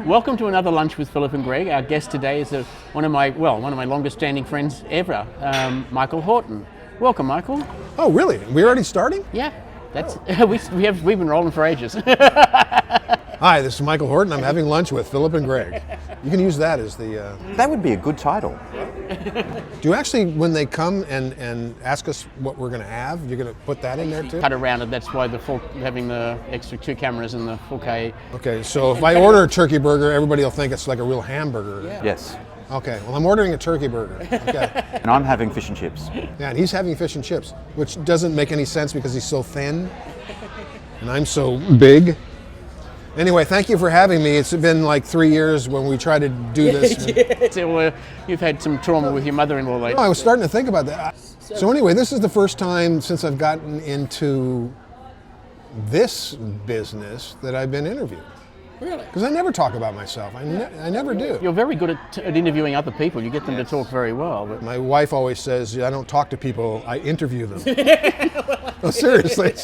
Welcome to another Lunch with Philip and Greg. Our guest today is one of my longest standing friends ever, Michael Horton. Welcome, Michael. Oh, really? We're already starting? Yeah, that's we've been rolling for ages. Hi, this is Michael Horton. I'm having lunch with Philip and Greg. You can use that as the... That would be a good title. Do you actually, when they come and ask us what we're going to have, you're going to put that in there too? Cut around it. That's why having the extra 2 cameras and the 4K. Okay, so if I order a turkey burger, everybody will think it's like a real hamburger. Yeah. Yes. Okay, well, I'm ordering a turkey burger. Okay. And I'm having fish and chips. Yeah, and he's having fish and chips, which doesn't make any sense because he's so thin and I'm so big. Anyway, thank you for having me. It's been like 3 years when we tried to do this. Yeah. So, you've had some trauma with your mother-in-law lately. No, I was starting to think about that. So anyway, this is the first time since I've gotten into this business that I've been interviewed. Really? Because I never talk about myself. I never do. You're very good at interviewing other people. You get them to talk very well. But My wife always says, I don't talk to people, I interview them. No, seriously.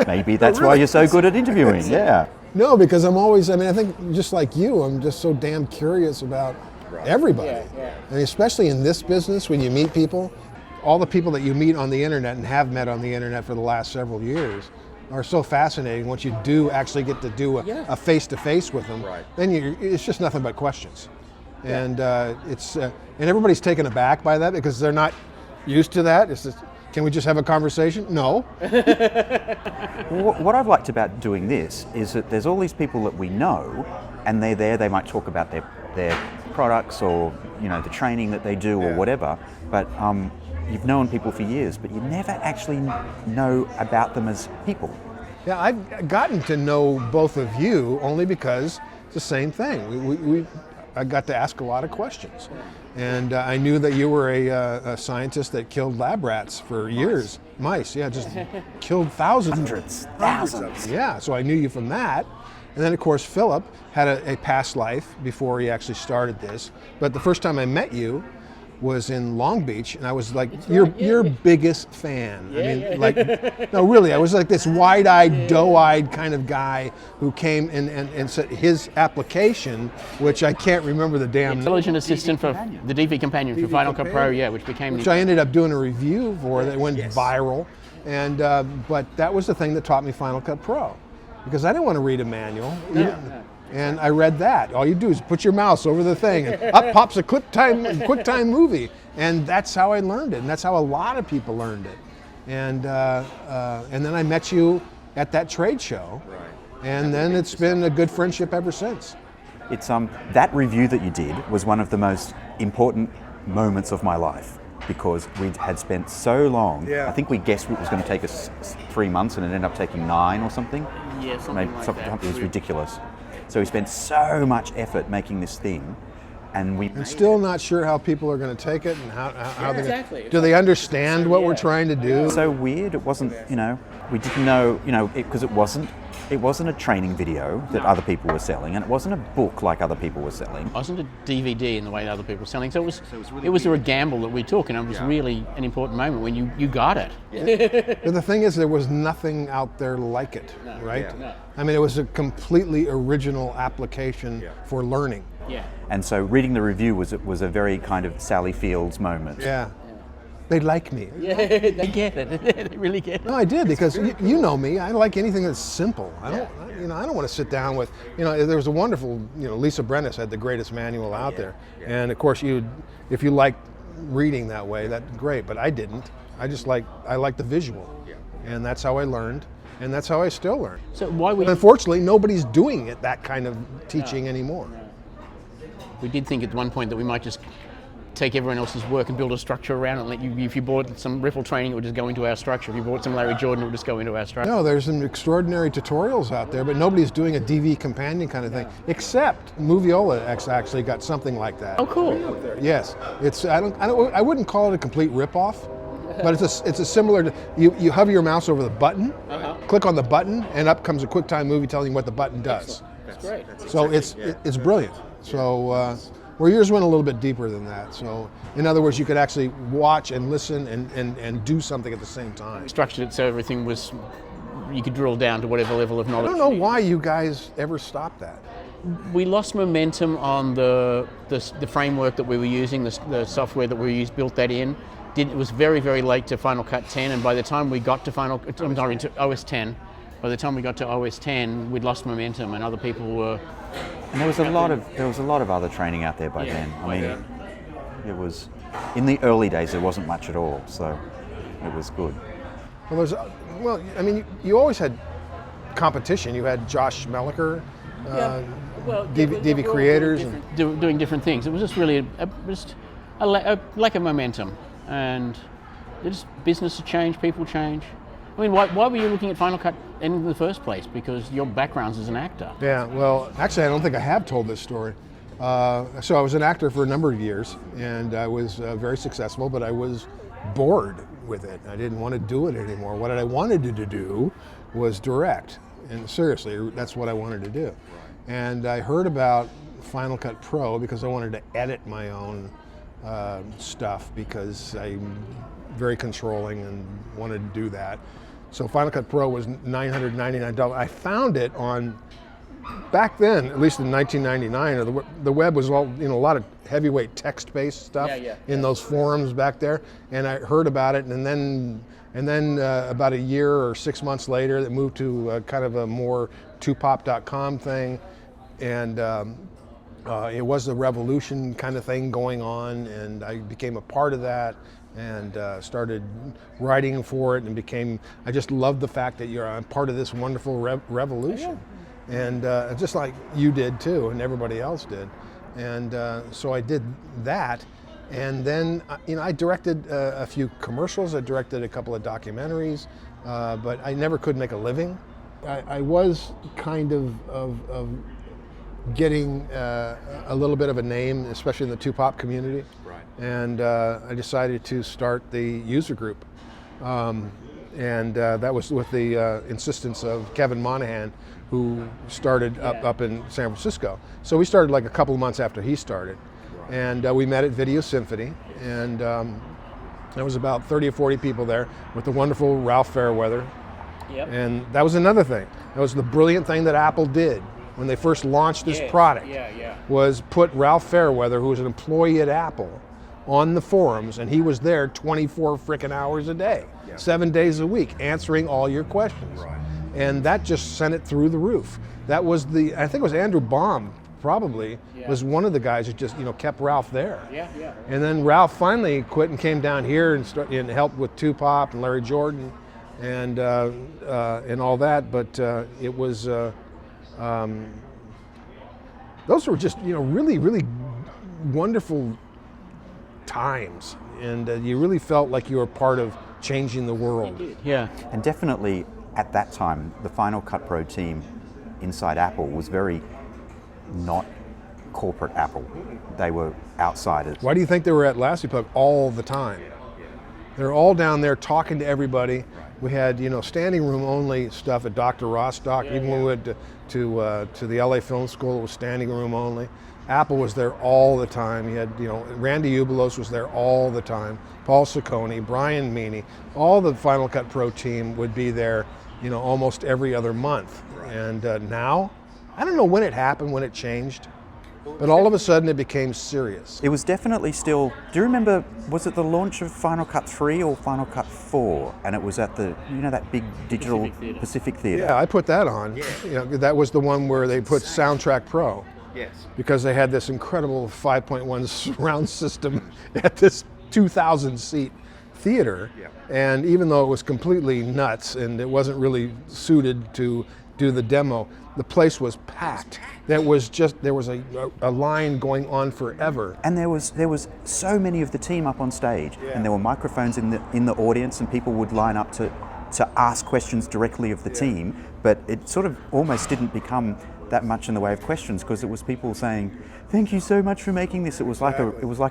Maybe that's why you're so good at interviewing. Yeah. No, because I think just like you, I'm just so damn curious about everybody. Yeah. And especially in this business, when you meet people, all the people that you meet on the internet and have met on the internet for the last several years are so fascinating. Once you do actually get to do a face-to-face with them, then it's just nothing but questions. And and everybody's taken aback by that because they're not used to that. It's just, can we just have a conversation? No. What I've liked about doing this is that there's all these people that we know, and they're there. They might talk about their products or the training that they do or whatever. But you've known people for years, but you never actually know about them as people. Yeah, I've gotten to know both of you only because it's the same thing. I got to ask a lot of questions. And I knew that you were a scientist that killed lab rats for years. Mice, yeah, just killed thousands. Hundreds, thousands. Yeah, so I knew you from that. And then, of course, Philip had a past life before he actually started this. But the first time I met you was in Long Beach, and I was like your biggest fan. No, really, I was like this wide-eyed, doe-eyed kind of guy who came and said his application, which I can't remember the damn Intelligent Assistant for the DV Companion for Final Cut Pro, which I ended up doing a review for that went viral, and but that was the thing that taught me Final Cut Pro, because I didn't want to read a manual. And I read that. All you do is put your mouse over the thing, and up pops a QuickTime movie, and that's how I learned it, and that's how a lot of people learned it. And then I met you at that trade show, and then it's been a good friendship ever since. It's that review that you did was one of the most important moments of my life, because we had spent so long. I think we guessed it was going to take us 3 months, and it ended up taking 9 or something. Yeah, something like that. It was ridiculous. So we spent so much effort making this thing, and I'm still not sure how people are going to take it and how do they understand what we're trying to do. It's so weird. It wasn't, we didn't know, because it wasn't a training video that other people were selling, and it wasn't a book like other people were selling. It wasn't a DVD in the way that other people were selling. So it was a gamble that we took, and it was really an important moment when you got it. But the thing is, there was nothing out there like it, right? No. I mean, it was a completely original application for learning. Yeah. And so reading the review was a very kind of Sally Fields moment. Yeah. They like me. Yeah, they get it. They really get it. No, I did, because you know me. I like anything that's simple. I don't want to sit down with. There was a wonderful. Lisa Brennis had the greatest manual out there, and of course if you like reading that way, that's great. But I didn't. I like the visual, and that's how I learned, and that's how I still learn. So why But unfortunately, nobody's doing it that kind of teaching anymore. We did think at one point that we might just take everyone else's work and build a structure around it. And let you, if you bought some riffle training, it would just go into our structure. If you bought some Larry Jordan, it would just go into our structure. No, there's some extraordinary tutorials out there, but nobody's doing a DV companion kind of thing, except Moviola actually got something like that. Oh, cool. Yes, I wouldn't call it a complete ripoff, but it's a similar. You hover your mouse over the button, click on the button, and up comes a QuickTime movie telling you what the button does. That's great. So it's brilliant. So. Where yours went a little bit deeper than that. So, in other words, you could actually watch and listen and do something at the same time. Structured it so everything was, you could drill down to whatever level of knowledge. I don't know why you guys ever stopped that. we lost momentum on the framework that we were using, the software that we used, built that in. It was very, very late to Final Cut 10, and by the time we got to to OS 10, by the time we got to OS 10, we'd lost momentum, and other people were. And there was a lot of other training out there by then. I mean, it was in the early days there wasn't much at all, so it was good. Well, I mean, you always had competition. You had Josh Melliker, DV creators, doing different things. It was just really a lack of momentum, and just business change, people change. I mean, why were you looking at Final Cut in the first place? Because your background's as an actor. Yeah, well, actually, I don't think I have told this story. So I was an actor for a number of years, and I was very successful, but I was bored with it. I didn't want to do it anymore. What I wanted to do was direct, and seriously, that's what I wanted to do. And I heard about Final Cut Pro because I wanted to edit my own stuff, because I'm very controlling and wanted to do that. So Final Cut Pro was $999. I found it on, back then, at least in 1999, or the web was all, a lot of heavyweight text-based stuff in those forums back there, and I heard about it, and then about a year or 6 months later, it moved to kind of a more 2pop.com thing, and it was the revolution kind of thing going on, and I became a part of that, and started writing for it, and I just loved the fact that you're part of this wonderful revolution. And just like you did too, and everybody else did. And so I did that, and then I directed a few commercials, I directed a couple of documentaries, but I never could make a living. I was kind of getting a little bit of a name, especially in the 2pop community. Right. And I decided to start the user group. And that was with the insistence of Kevin Monahan, who started up in San Francisco. So we started like a couple of months after he started. Right. And we met at Video Symphony, and there was about 30 or 40 people there with the wonderful Ralph Fairweather. Yep. And that was another thing. That was the brilliant thing that Apple did when they first launched this product, was put Ralph Fairweather, who was an employee at Apple, on the forums, and he was there 24 frickin' hours a day, 7 days a week, answering all your questions. Right. And that just sent it through the roof. That was I think it was Andrew Baum, probably, was one of the guys who just, kept Ralph there. And then Ralph finally quit and came down here and helped with 2Pop and Larry Jordan and all that, but it was, those were just, really, really wonderful times, and you really felt like you were part of changing the world. Yeah. And definitely at that time, the Final Cut Pro team inside Apple was very not corporate Apple. They were outsiders. Why do you think they were at LWPG all the time? They're all down there talking to everybody. We had, standing room only stuff at Dr. Rostock. Even when we went to the LA Film School, it was standing room only. Apple was there all the time. You had, Randy Ubelos was there all the time. Paul Ciccone, Brian Meany, all the Final Cut Pro team would be there, almost every other month. Right. And now, I don't know when it happened, when it changed, but all of a sudden it became serious. It was definitely still, do you remember, was it the launch of Final Cut 3 or Final Cut 4? And it was at the, that big digital Pacific Theater. Yeah, I put that on. Yeah. That was the one where they put Soundtrack Pro. Yes. Because they had this incredible 5.1 surround system at this 2,000 seat theater. Yeah. And even though it was completely nuts and it wasn't really suited to do the demo, the place was packed. There was a line going on forever. And there was so many of the team up on stage, and there were microphones in the audience, and people would line up to ask questions directly of the team, but it sort of almost didn't become that much in the way of questions, because it was people saying, "Thank you so much for making this." It was like a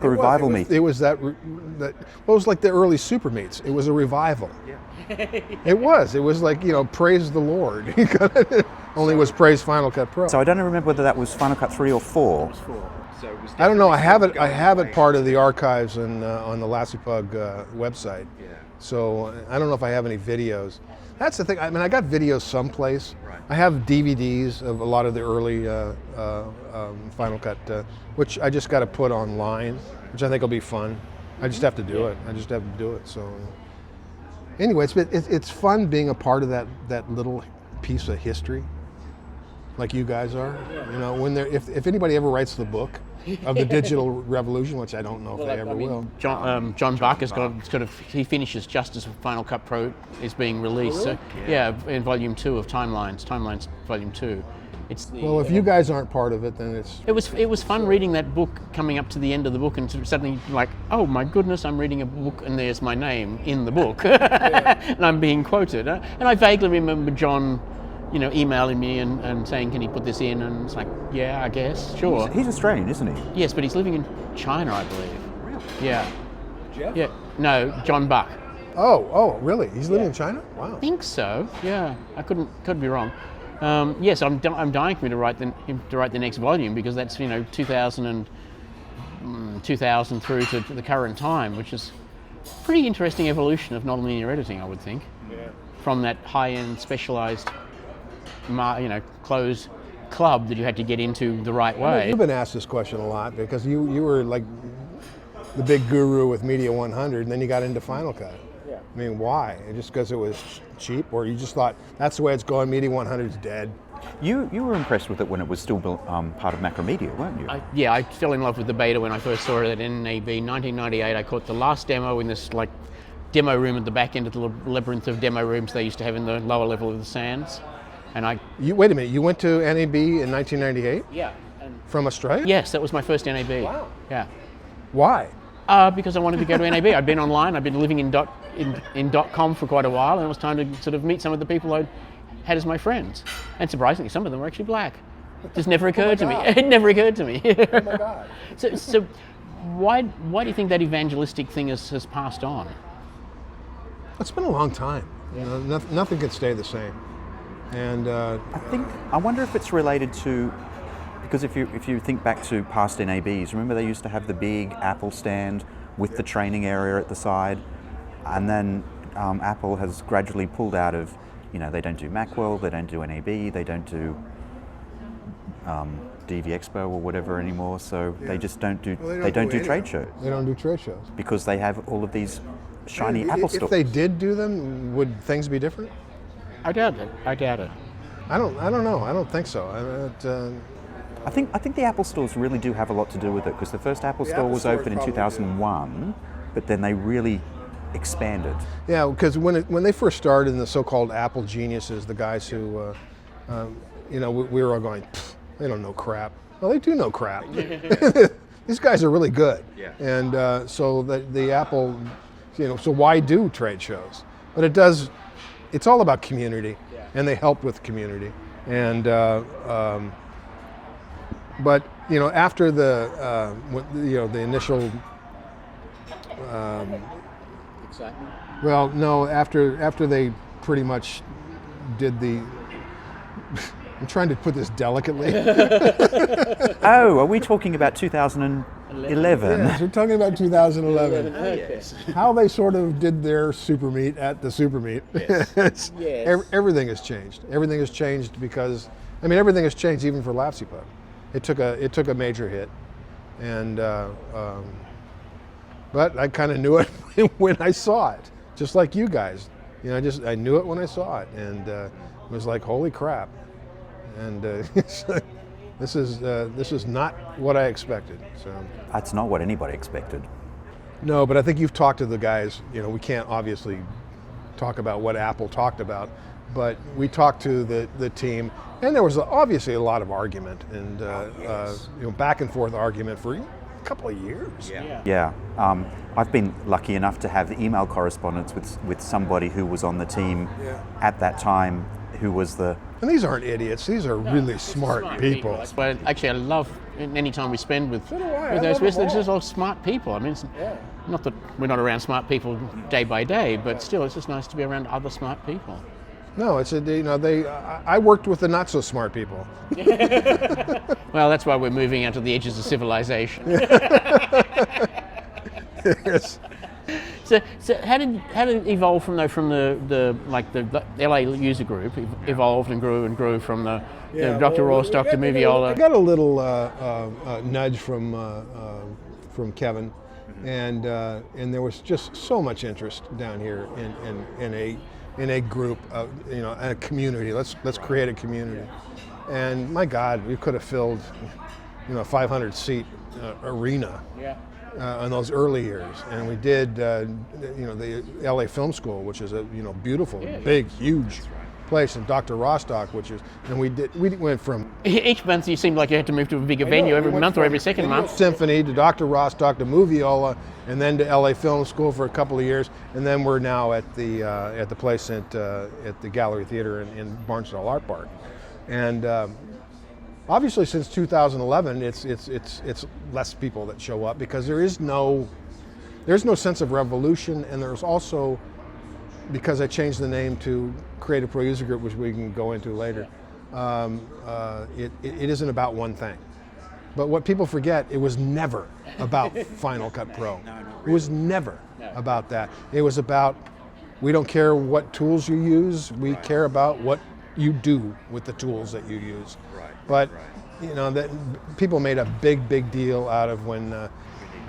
revival meet. It was like the early super meets. It was a revival. Yeah. It was like, praise the Lord. Only was praise Final Cut Pro. So I don't remember whether that was Final Cut 3 or 4. It was 4. So it was I don't know. I have it part of the archives on the LWPG website. Yeah. So I don't know if I have any videos. That's the thing. I mean, I got videos someplace, right, I have DVDs of a lot of the early Final Cut, which I just got to put online, which I think will be fun. I just have to do it. I just have to do it. So anyway, it's fun being a part of that little piece of history, like you guys are. You know, when if anybody ever writes the book of the digital revolution, which I don't know if they ever will. John Buck has got he finishes just as Final Cut Pro is being released. Oh, really? So yeah, in Volume 2 of Timelines Volume 2. Well, if you guys aren't part of it, then it was fun reading that book, coming up to the end of the book, and suddenly like, oh my goodness, I'm reading a book and there's my name in the book, and I'm being quoted. And I vaguely remember John, emailing me and saying, can he put this in? And it's like, yeah, I guess, sure. He's Australian, isn't he? Yes, but he's living in China, I believe. Really? Yeah. Jeff? Yeah. No, John Buck. Oh, really? He's living in China? Wow. I think so. Yeah, I could be wrong. Yes, I'm dying for him to write the next volume, because that's 2000 through to the current time, which is pretty interesting evolution of nonlinear editing, I would think. Yeah. From that high-end specialized, closed club that you had to get into the right way. You've been asked this question a lot, because you were like the big guru with Media 100, and then you got into Final Cut. Yeah. I mean, why? Just because it was cheap, or you just thought that's the way it's going? Media 100's dead. You were impressed with it when it was still part of Macromedia, weren't you? I fell in love with the beta when I first saw it at NAB 1998. I caught the last demo in this demo room at the back end of the labyrinth of demo rooms they used to have in the lower level of the Sands. And wait a minute, you went to NAB in 1998? Yeah. From Australia? Yes, that was my first NAB. Wow. Yeah. Why? Because I wanted to go to NAB. I'd been online. I'd been living in .com for quite a while, and it was time to sort of meet some of the people I had as my friends. And surprisingly, some of them were actually black. It just never occurred to me. It never occurred to me. Oh my God. So why do you think that evangelistic thing has passed on? It's been a long time. Nothing can stay the same. And I wonder if it's related to, because if you think back to past NABs, remember they used to have the big Apple stand with the training area at the side, and then Apple has gradually pulled out of, they don't do Macworld, they don't do NAB, they don't do DV Expo or whatever anymore, so they just don't do trade shows. They don't do trade shows. Because they have all of these shiny Apple stores. If they did do them, would things be different? I doubt it. I don't know. I don't think so. I think the Apple stores really do have a lot to do with it, because the first Apple store was open in 2001, but then they really expanded. Yeah, because when they first started, in the so-called Apple geniuses, the guys who, we were all going, they don't know crap. Well, they do know crap. These guys are really good. Yeah. And so the Apple, so why do trade shows? But it's all about community, and they help with community. And but after the initial Excitement? well, no, after they pretty much did the I'm trying to put this delicately. Oh, are we talking about 2011? Yes, we're talking about 2011. Yes. How they sort of did their super meet at the super meet. Yes. Everything has changed. Everything has changed because, everything has changed even for LWPG. It took a major hit, and but I kind of knew it when I saw it, just like you guys. I knew it when I saw it, and it was like, holy crap. And this is not what I expected. So That's not what anybody expected. no, but I think you've talked to the guys. We can't obviously talk about what Apple talked about, but we talked to the team, and there was obviously a lot of argument and back and forth argument for a couple of years. Yeah. I've been lucky enough to have email correspondence with somebody who was on the team at that time, who was the... And these aren't idiots. These are really smart people. But actually, I love any time we spend with So do I. I those. love them They're all. just all smart people. It's not that we're not around smart people day by day, but still, it's just nice to be around other smart people. No, I worked with the not so smart people. Well, that's why we're moving out to the edges of civilization. Yes. So how did it evolve from the LA user group evolved and grew from the Dr. Rostock to Moviola? I got a little nudge from Kevin, and there was just so much interest down here in a group of, a community. Let's create a community, and my God, we could have filled a 500-seat arena. Yeah. In those early years, and we did, the LA Film School, which is a beautiful, big, huge place, and Dr. Rostock, and we went from each month you seemed like you had to move to a bigger venue every month or every second month. Symphony to Dr. Rostock to Moviola, and then to LA Film School for a couple of years, and then we're now at the place at the Gallery Theater in Barnsdall Art Park, and. Obviously, since 2011, it's less people that show up because there's no sense of revolution, and there's also, because I changed the name to Creative Pro User Group, which we can go into later. It isn't about one thing, but what people forget, it was never about Final Cut Pro. It was never about that. It was about, we don't care what tools you use, we care about what you do with the tools that you use. But that people made a big deal out of when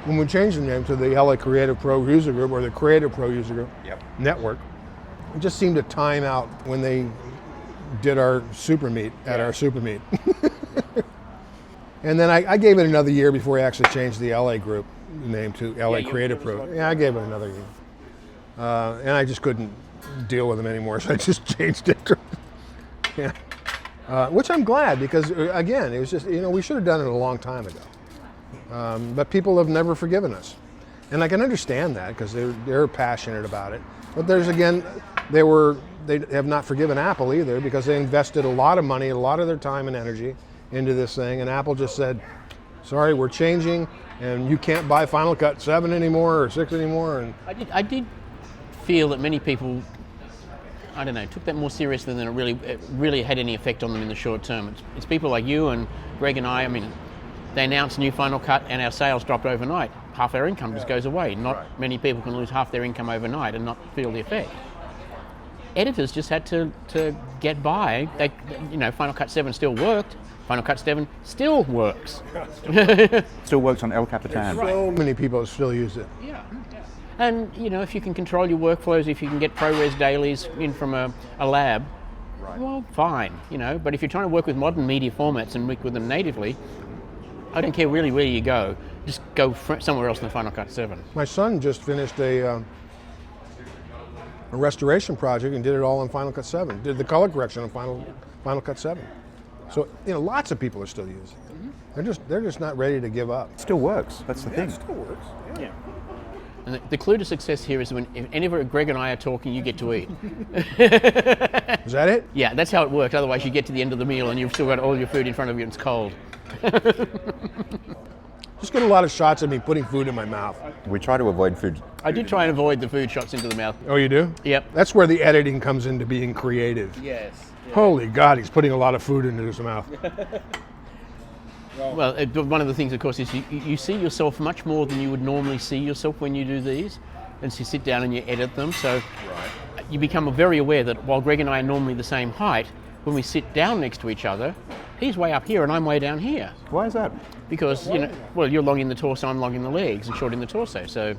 we changed the name to the LA Creative Pro User Group, or the Creative Pro User Group Network. It just seemed to time out when they did our super meet at our super meet. And then I gave it another year before I actually changed the LA group name to LA Creative Pro. Yeah, I gave it another year, and I just couldn't deal with them anymore, so I just changed it. Yeah. Which I'm glad, because again, it was just, we should have done it a long time ago. But people have never forgiven us. And I can understand that, because they're passionate about it. But they have not forgiven Apple either, because they invested a lot of money, a lot of their time and energy into this thing, and Apple just said, sorry, we're changing, and you can't buy Final Cut 7 anymore, or 6 anymore. And I did feel that many people, I don't know, took that more seriously than it really had any effect on them in the short term. It's people like you and Greg and I mean, they announced new Final Cut and our sales dropped overnight. Half our income just goes away. Not many people can lose half their income overnight and not feel the effect. Editors just had to get by. Final Cut 7 still worked. Final Cut 7 still works. Still works on El Capitan. So many people still use it. Yeah. And if you can control your workflows, if you can get ProRes dailies in from a lab, well, fine. But if you're trying to work with modern media formats and work with them natively, I don't care really where you go. Just go somewhere else than Final Cut 7. My son just finished a restoration project and did it all in Final Cut 7. Did the color correction on Final Cut 7. So lots of people are still using it. They're just not ready to give up. It still works. That's the thing. It still works. Yeah. And the clue to success here is whenever Greg and I are talking, you get to eat. Is that it? Yeah, that's how it works. Otherwise, you get to the end of the meal and you've still got all your food in front of you and it's cold. Just get a lot of shots of me putting food in my mouth. We try to avoid food. I did try and avoid the food shots into the mouth. Oh, you do? Yep. That's where the editing comes into being creative. Yes. Holy God, he's putting a lot of food into his mouth. Well, one of the things, of course, is you see yourself much more than you would normally see yourself when you do these. And so you sit down and you edit them. So you become very aware that while Greg and I are normally the same height, when we sit down next to each other, he's way up here and I'm way down here. Why is that? Because, you're long in the torso, I'm long in the legs and short in the torso. So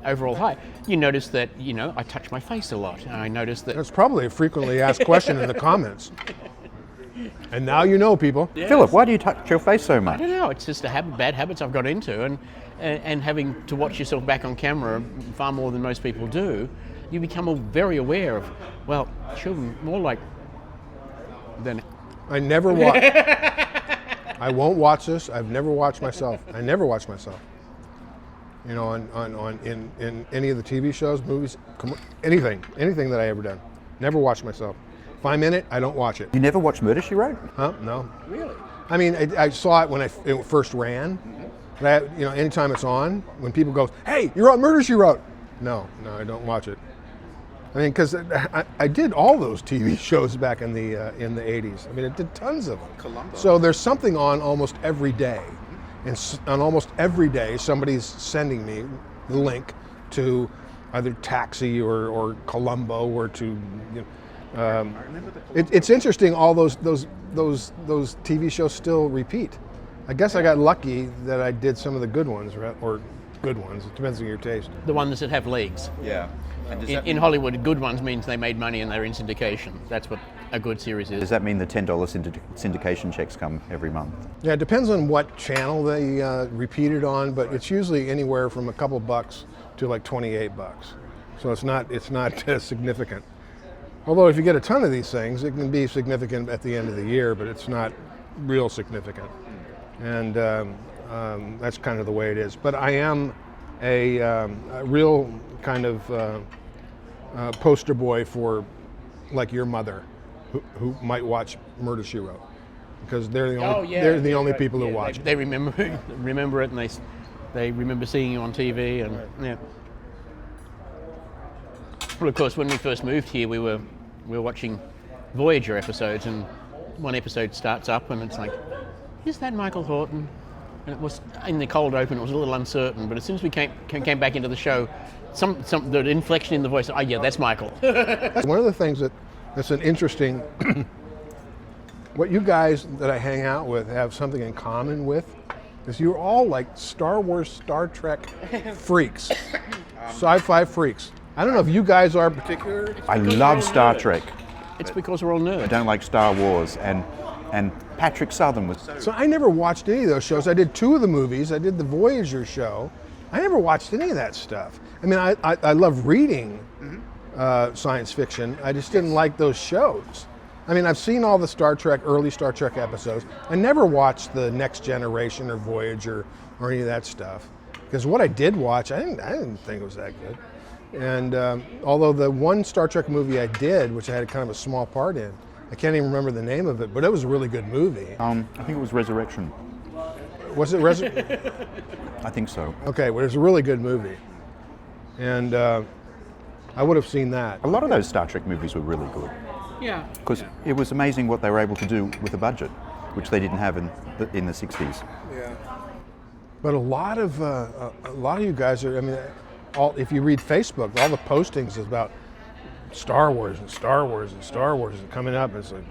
overall height. You notice that, I touch my face a lot. And I notice that... That's probably a frequently asked question in the comments. And now you know, people. Yes. Philip, why do you touch your face so much? I don't know. It's just bad habits I've got into, and having to watch yourself back on camera far more than most people do, you become very aware of, well, children more like than. I never watch. I won't watch this. I've never watched myself. I never watch myself. In any of the TV shows, movies, anything that I ever done. Never watched myself. If I'm in it, I don't watch it. You never watched Murder, She Wrote? Huh? No. Really? I mean, I saw it when it first ran. But anytime it's on, when people go, "Hey, you're on Murder, She Wrote," no, I don't watch it. I mean, because I did all those TV shows back in the 80s. I mean, I did tons of them. Columbo. So there's something on almost every day, and on almost every day, somebody's sending me the link to either Taxi or Columbo or to. It's interesting. All those TV shows still repeat. I guess I got lucky that I did some of the good ones, right? Or good ones. It depends on your taste. The ones that have legs. Yeah. And does In Hollywood, good ones means they made money and they're in syndication. That's what a good series is. does that mean the $10 syndication checks come every month? Yeah, it depends on what channel they repeat it on, but it's usually anywhere from a couple bucks to like $28. So it's not significant. Although if you get a ton of these things, it can be significant at the end of the year, but it's not real significant. And that's kind of the way it is. But I am a real kind of poster boy for like your mother, who might watch Murder, She Wrote, because they're the only people who watch it. They remember it, and they remember seeing you on TV, and yeah. Well, of course, when we first moved here, we were watching Voyager episodes, and one episode starts up, and it's like, is that Michael Horton? And it was in the cold open. It was a little uncertain, but as soon as we came back into the show, the inflection in the voice. Oh yeah, that's Michael. One of the things that's an interesting. What you guys that I hang out with have something in common with is you're all like Star Wars, Star Trek freaks, sci-fi freaks. I don't know if you guys are particular. I love Star Trek. It's because we're all nerds. I don't like Star Wars, and Patrick Southern was. So I never watched any of those shows. I did 2 of the movies. I did the Voyager show. I never watched any of that stuff. I mean, I love reading science fiction. I just didn't like those shows. I mean, I've seen all the early Star Trek episodes. I never watched the Next Generation or Voyager or any of that stuff. Because what I did watch, I didn't think it was that good. And although the one Star Trek movie I did, which I had kind of a small part in, I can't even remember the name of it, but it was a really good movie. I think it was Resurrection. Was it Resurrection? I think so. Okay, well, it was a really good movie. And I would have seen that. A lot of those Star Trek movies were really good. Yeah. Because it was amazing what they were able to do with a budget, which they didn't have in the 60s. Yeah. But a lot of you guys are. I mean, if you read Facebook, all the postings is about Star Wars and Star Wars and Star Wars and coming up. It's like.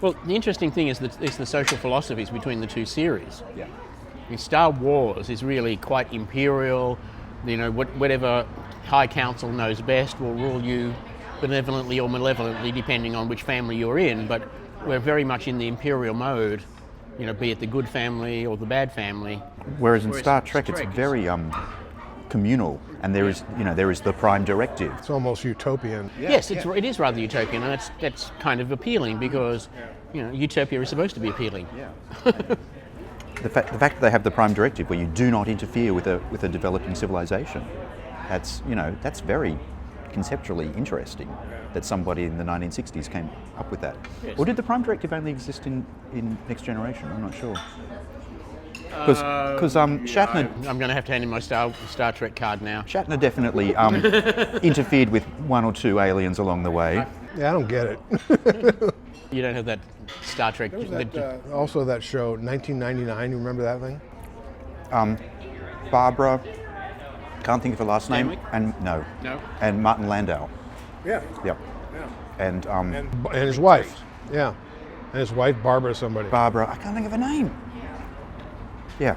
Well, the interesting thing is the social philosophies between the 2 series. Yeah. I mean, Star Wars is really quite imperial. You know, whatever High Council knows best will rule you benevolently or malevolently, depending on which family you're in. But we're very much in the imperial mode. You know, be it the good family or the bad family. Whereas in Star Trek, it's very communal, and there is the prime directive. It's almost utopian. Yes, it is rather utopian, and that's kind of appealing because, you know, utopia is supposed to be appealing. Yeah. The fact that they have the prime directive, where you do not interfere with a developing civilization, that's very conceptually interesting. That somebody in the 1960s came up with that. Yes. Or did the prime directive only exist in Next Generation? I'm not sure. Because Shatner... I'm going to have to hand in my Star Trek card now. Shatner definitely interfered with 1 or 2 aliens along the way. Yeah, I don't get it. You don't have that Star Trek... Also that show, 1999, you remember that thing? Barbara, can't think of her last name. No. And Martin Landau. Yeah. Yep. Yeah. And his wife. Yeah. And his wife, Barbara somebody. Barbara, I can't think of her name. Yeah.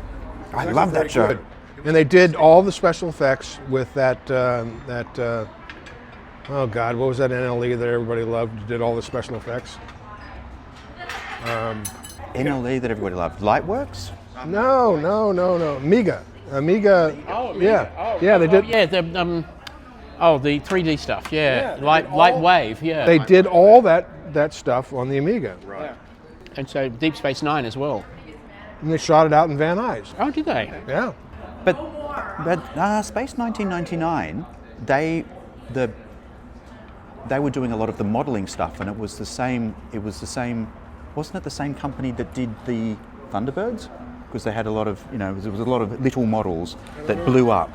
I love that show. Good. And they did all the special effects with that, oh God, what was that NLE that everybody loved? Did all the special effects? NLE that everybody loved. Lightworks? No. Amiga. Oh, Amiga. Yeah. Oh, yeah, they did. Yeah, the 3D stuff. Yeah, light wave. Yeah. They did all that stuff on the Amiga. Right. Yeah. And so Deep Space Nine as well. And they shot it out in Van Nuys. Oh, did they? Yeah. But Space 1999, they were doing a lot of the modelling stuff, and it was the same. Wasn't it the same company that did the Thunderbirds? Because they had a lot of, there was a lot of little models that blew up.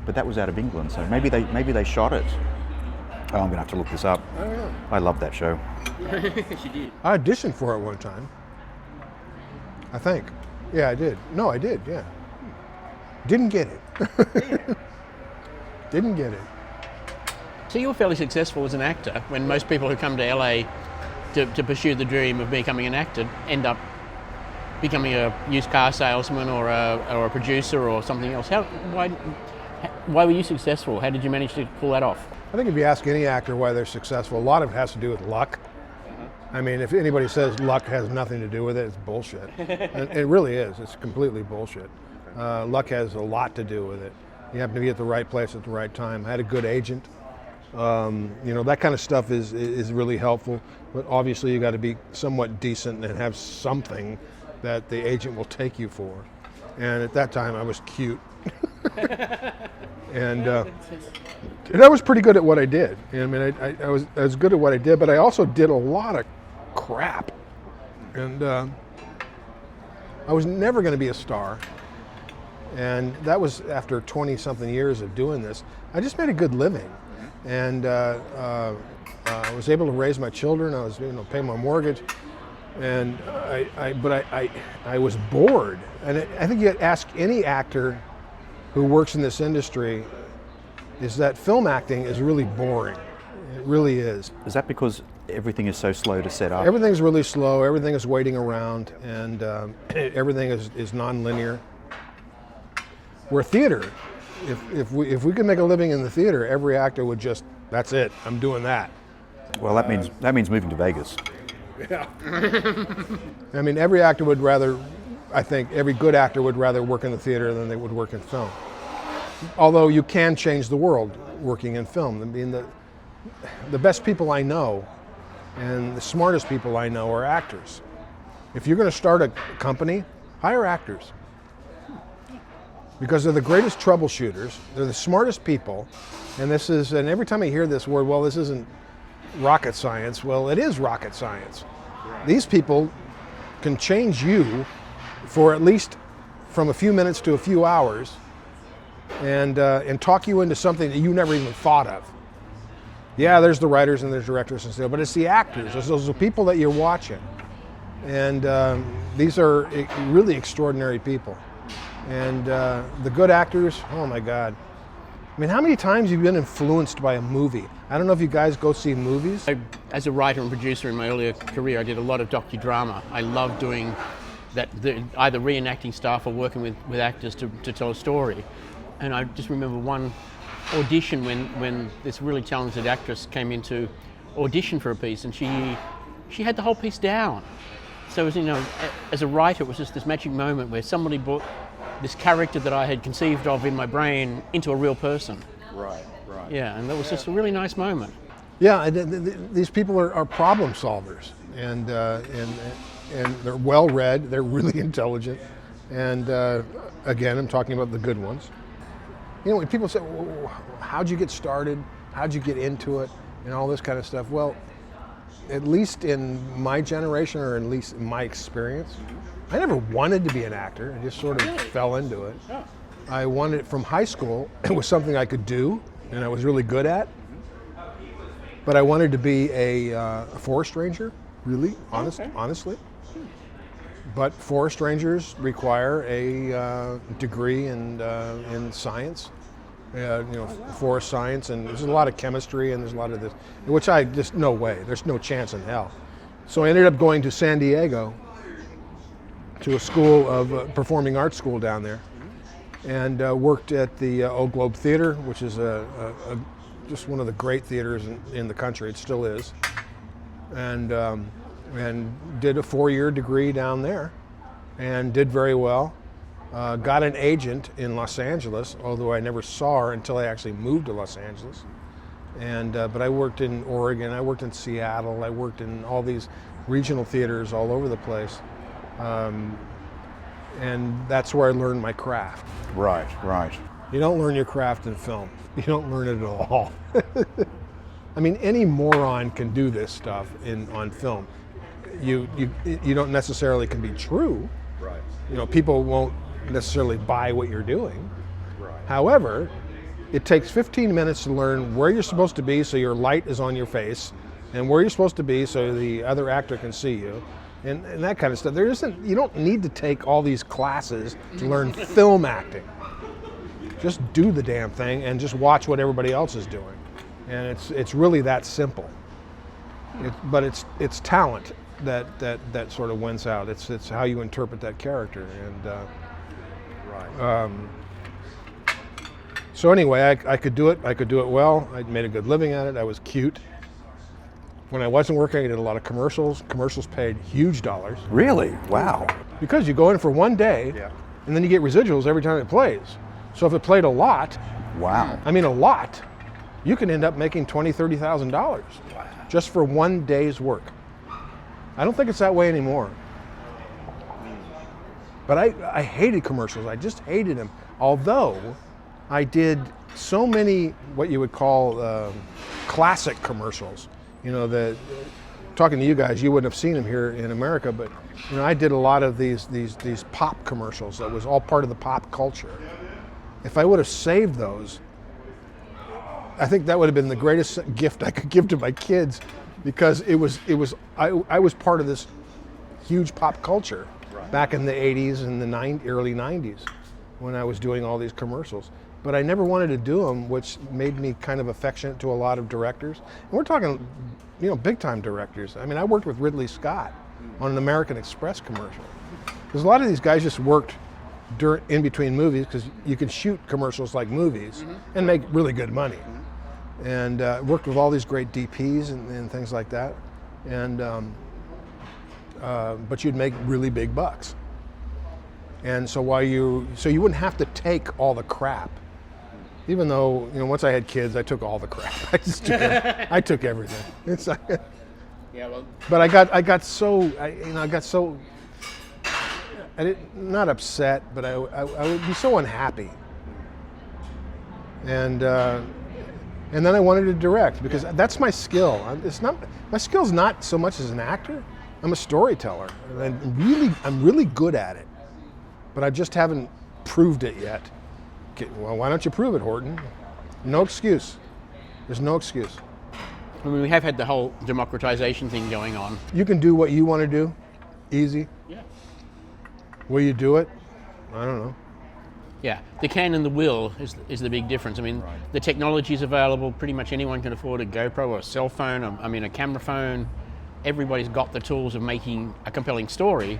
But that was out of England, so maybe they shot it. Oh, I'm gonna have to look this up. Oh, yeah. I love that show. She did. I auditioned for it one time. I think. Yeah, I did. No, I did. Yeah. Didn't get it. Didn't get it. So you were fairly successful as an actor when most people who come to LA to pursue the dream of becoming an actor end up becoming a used car salesman or a producer or something else. Why were you successful? How did you manage to pull that off? I think if you ask any actor why they're successful, a lot of it has to do with luck. I mean, if anybody says luck has nothing to do with it, it's bullshit. And it really is. It's completely bullshit. Luck has a lot to do with it. You happen to be at the right place at the right time. I had a good agent. That kind of stuff is really helpful. But obviously, you got to be somewhat decent and have something that the agent will take you for. And at that time, I was cute. And I was pretty good at what I did. I mean, I was good at what I did, but I also did a lot of crap. And I was never going to be a star. And that was after 20-something years of doing this. I just made a good living. And I was able to raise my children. I was, pay my mortgage. And I was bored. And I think you ask any actor who works in this industry, is that film acting is really boring. It really is. Is that because everything is so slow to set up? Everything's really slow. Everything is waiting around, and everything is non-linear. We're theater. If we could make a living in the theater, every actor would just, that's it, I'm doing that. Well, that means moving to Vegas. Yeah. I mean, every actor would rather, I think every good actor would rather work in the theater than they would work in film. Although you can change the world working in film. I mean, the best people I know and the smartest people I know are actors. If you're going to start a company, hire actors. Because they're the greatest troubleshooters, they're the smartest people, and every time I hear this word, well, this isn't rocket science, well, it is rocket science. Right. These people can change you for at least from a few minutes to a few hours and talk you into something that you never even thought of. Yeah, there's the writers and there's directors and stuff, but it's the actors, those are the people that you're watching. And these are really extraordinary people. And the good actors, oh my God. I mean, how many times have you been influenced by a movie? I don't know if you guys go see movies. As a writer and producer in my earlier career, I did a lot of docudrama. I loved doing that, either reenacting stuff or working with actors to tell a story. And I just remember one audition when this really talented actress came in to audition for a piece, and she had the whole piece down. So it was, as a writer, it was just this magic moment where somebody brought this character that I had conceived of in my brain into a real person. Right. Yeah, and that was just a really nice moment. Yeah, these people are problem solvers, and they're well read. They're really intelligent, and again, I'm talking about the good ones. When people say, well, "How'd you get started? How'd you get into it?" and all this kind of stuff. Well, at least in my generation, or at least in my experience, I never wanted to be an actor. I just sort of fell into it. Yeah. I wanted it from high school. It was something I could do, and I was really good at. But I wanted to be a forest ranger, really, honestly. But forest rangers require a degree in science, forest science, and there's a lot of chemistry, and there's a lot of this, which I just, no way, there's no chance in hell. So I ended up going to San Diego, to a school of performing arts school down there, and worked at the Old Globe Theater, which is just one of the great theaters in the country. It still is, and did a 4-year degree down there, and did very well. Got an agent in Los Angeles, although I never saw her until I actually moved to Los Angeles. And but I worked in Oregon, I worked in Seattle, I worked in all these regional theaters all over the place. And that's where I learned my craft. Right. You don't learn your craft in film. You don't learn it at all. I mean, any moron can do this stuff on film. You don't necessarily can be true. Right. People won't necessarily buy what you're doing. Right. However, it takes 15 minutes to learn where you're supposed to be so your light is on your face, and where you're supposed to be so the other actor can see you. And that kind of stuff. You don't need to take all these classes to learn film acting. Just do the damn thing and just watch what everybody else is doing. And it's really that simple. But it's talent that sort of wins out. It's how you interpret that character. And so anyway, I could do it. I could do it well. I made a good living at it. I was cute. When I wasn't working, I did a lot of commercials. Commercials paid huge dollars. Really? Wow. Because you go in for one day, and then you get residuals every time it plays. So if it played a lot, Wow. I mean a lot, you can end up making $20,000, $30,000 just for one day's work. I don't think it's that way anymore. But I hated commercials. I just hated them. Although I did so many what you would call classic commercials. You know, talking to you guys, you wouldn't have seen them here in America, but you know, I did a lot of these pop commercials that was all part of the pop culture. If I would have saved those, I think that would have been the greatest gift I could give to my kids, because I was part of this huge pop culture back in the 80s and the early 90s when I was doing all these commercials. But I never wanted to do them, which made me kind of affectionate to a lot of directors. And we're talking, you know, big time directors. I mean, I worked with Ridley Scott on an American Express commercial. Because a lot of these guys just worked in between movies, because you can shoot commercials like movies and make really good money. And worked with all these great DPs and things like that. And but you'd make really big bucks. And so you wouldn't have to take all the crap. Even though, you know, once I had kids, I took all the crap. I took everything. It's like, but I got so not upset, but I would be so unhappy. And then I wanted to direct, because that's my skill. My skill's not so much as an actor. I'm a storyteller, and I'm really good at it. But I just haven't proved it yet. Well, why don't you prove it, Horton? No excuse. There's no excuse. I mean, we have had the whole democratization thing going on. You can do what you want to do, easy. Yeah. Will you do it? I don't know. Yeah, the can and the will is the big difference. I mean, the technology is available. Pretty much anyone can afford a GoPro or a cell phone, a camera phone. Everybody's got the tools of making a compelling story.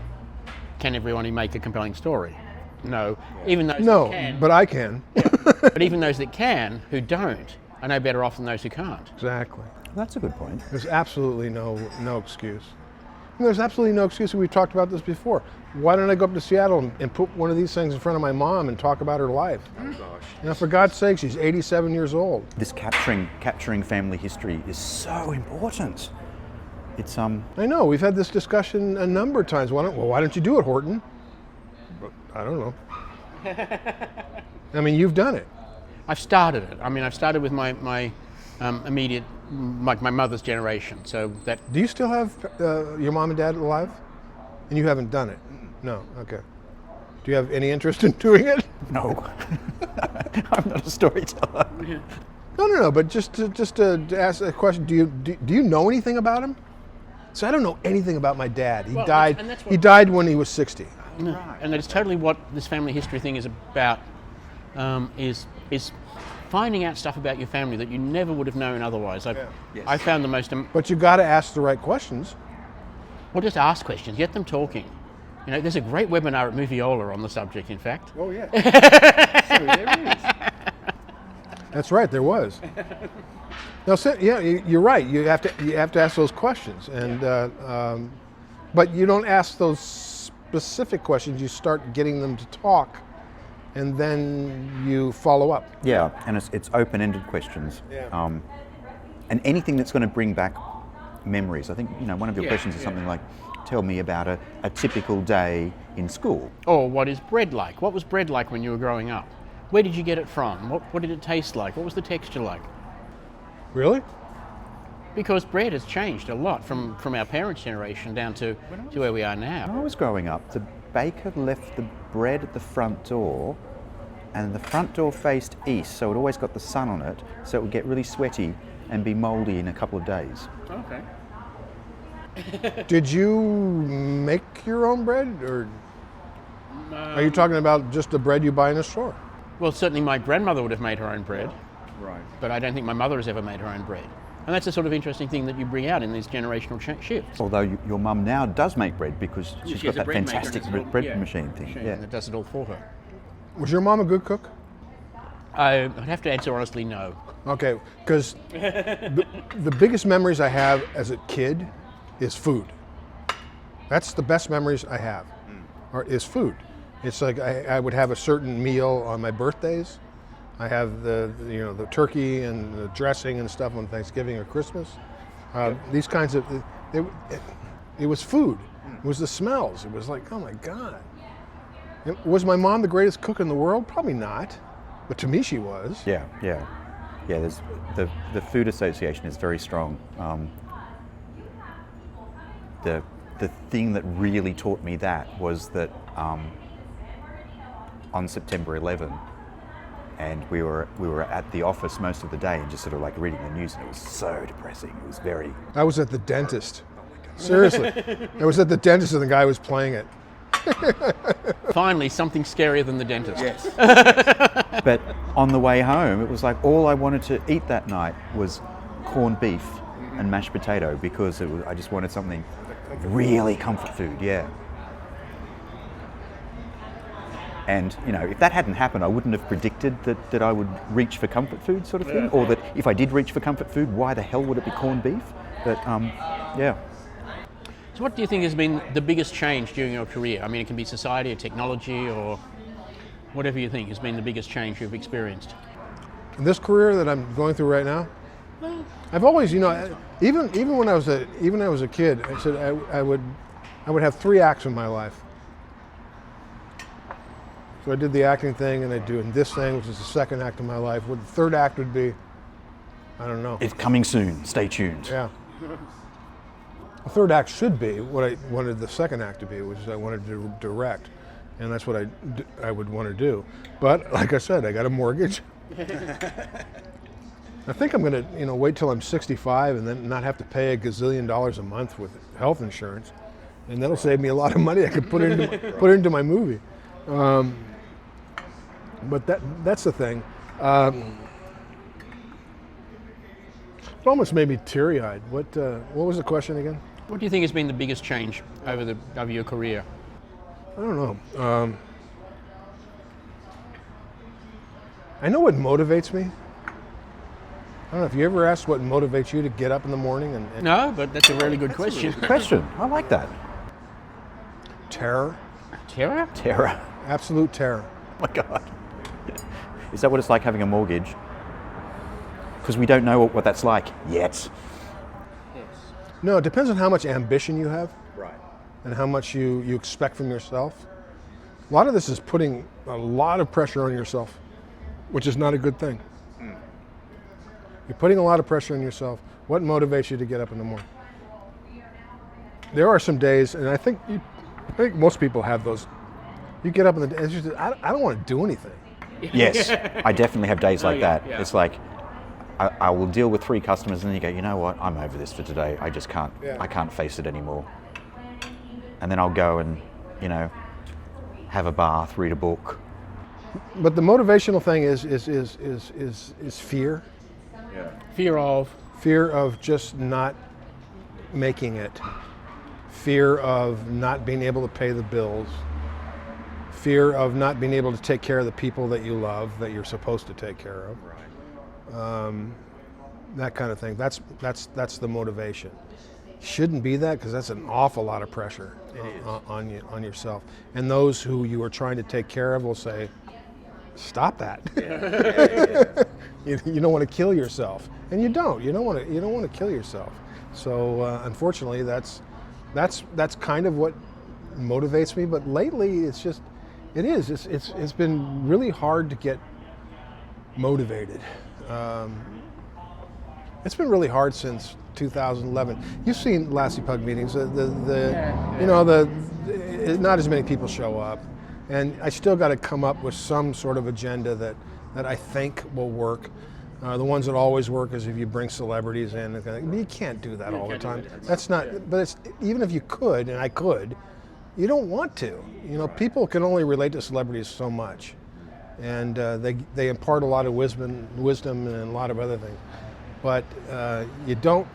Can everyone make a compelling story? No. Even those that can. But I can. But even those that can, who don't, are no better off than those who can't. Exactly. That's a good point. There's absolutely no excuse. And there's absolutely no excuse. We've talked about this before. Why don't I go up to Seattle and put one of these things in front of my mom and talk about her life? Oh gosh. You know, for God's sake, she's 87 years old. This capturing family history is so important. It's I know, we've had this discussion a number of times. Why don't you do it, Horton? But I don't know. I mean, you've done it. I've started it. I mean, I've started with my immediate, like my mother's generation. So that. Do you still have your mom and dad alive? And you haven't done it? No. Okay. Do you have any interest in doing it? no. I'm not a storyteller. No. But just to ask a question, do you know anything about him? So I don't know anything about my dad. He died. He died when he was 60. No. Right. And that's totally what this family history thing is about. Is finding out stuff about your family that you never would have known otherwise. I found the most. But you got to ask the right questions. Well, just ask questions. Get them talking. You know, there's a great webinar at Moviola on the subject. In fact. Oh yeah. So there is. That's right. There was. No, yeah, you're right. You have to ask those questions, and but you don't ask those specific questions. You start getting them to talk, and then you follow up. Yeah, and it's open-ended questions. Yeah. And anything that's going to bring back memories. I think one of your questions is something like, tell me about a typical day in school. Or what is bread like? What was bread like when you were growing up? Where did you get it from? What did it taste like? What was the texture like? Really? Because bread has changed a lot from our parents' generation down to where we are now. When I was growing up, the baker left the bread at the front door, and the front door faced east, so it always got the sun on it, so it would get really sweaty and be moldy in a couple of days. Okay. Did you make your own bread, or are you talking about just the bread you buy in a store? Well, certainly my grandmother would have made her own bread, Right. but I don't think my mother has ever made her own bread. And that's a sort of interesting thing that you bring out in these generational shifts. Although your mum now does make bread because she's She got has a that bread maker fantastic and it's all- bread machine thing. Yeah. That does it all for her. Was your mom a good cook? I'd have to answer honestly, no. Okay, because the biggest memories I have as a kid is food. That's the best memories I have, or is food. It's like I would have a certain meal on my birthdays. I have the turkey and the dressing and stuff on Thanksgiving or Christmas. These kinds of it was food. It was the smells. It was like, oh my God. Was my mom the greatest cook in the world? Probably not, but to me she was. Yeah. There's the food association is very strong. The thing that really taught me that was that on September 11, and we were at the office most of the day and just sort of like reading the news, and it was so depressing. It was very. I was at the dentist. Seriously, I was at the dentist and the guy was playing it. Finally, something scarier than the dentist. Yes. But on the way home, it was like all I wanted to eat that night was corned beef and mashed potato because I just wanted something really comfort food, yeah. And if that hadn't happened, I wouldn't have predicted that I would reach for comfort food sort of thing, or that if I did reach for comfort food, why the hell would it be corned beef? But yeah. So what do you think has been the biggest change during your career? I mean, it can be society or technology or whatever you think has been the biggest change you've experienced. In this career that I'm going through right now, I've always, even when I was a kid, I said I would have 3 acts in my life. So I did the acting thing, and I do this thing, which is the second act of my life. What the third act would be, I don't know. It's coming soon. Stay tuned. Yeah. The third act should be what I wanted the second act to be, which is I wanted to direct, and that's what I would want to do. But like I said, I got a mortgage. I think I'm going to wait till I'm 65 and then not have to pay $1 gazillion a month with health insurance, and that'll save me a lot of money I could put into my movie. But that's the thing. It almost made me teary-eyed. What was the question again? What do you think has been the biggest change over your career? I don't know. I know what motivates me. I don't know if you ever asked what motivates you to get up in the morning and No, but that's a really good question. Question. I like that. terror, Terror? Terror. absolute terror. Oh my God. Is that what it's like having a mortgage? Because we don't know what that's like yet. No, it depends on how much ambition you have Right. and how much you expect from yourself. A lot of this is putting a lot of pressure on yourself, which is not a good thing. You're putting a lot of pressure on yourself. What motivates you to get up in the morning? There are some days, and I think most people have those. You get up in the day, it's just, I don't want to do anything. Yes, I definitely have days like yeah, that. yeah. It's like I will deal with 3 customers and then you go, you know what, I'm over this for today. I just can't. Yeah. I can't face it anymore. And then I'll go and have a bath, read a book. But the motivational thing is fear. Fear of? Fear of just not making it. Fear of not being able to pay the bills. Fear of not being able to take care of the people that you love, that you're supposed to take care of. Right. That kind of thing. That's the motivation. Shouldn't be that, because that's an awful lot of pressure on yourself. And those who you are trying to take care of will say, "Stop that." You don't want to kill yourself, and you don't. You don't want to kill yourself. So unfortunately, that's kind of what motivates me. But lately, it's been really hard to get motivated. It's been really hard since 2011. You've seen Lassie Pug meetings. Not as many people show up, and I still got to come up with some sort of agenda that I think will work. The ones that always work is if you bring celebrities in. You can't do that all the time. That's not. But even if you could, and I could, you don't want to. People can only relate to celebrities so much. and they impart a lot of wisdom and a lot of other things. But you don't.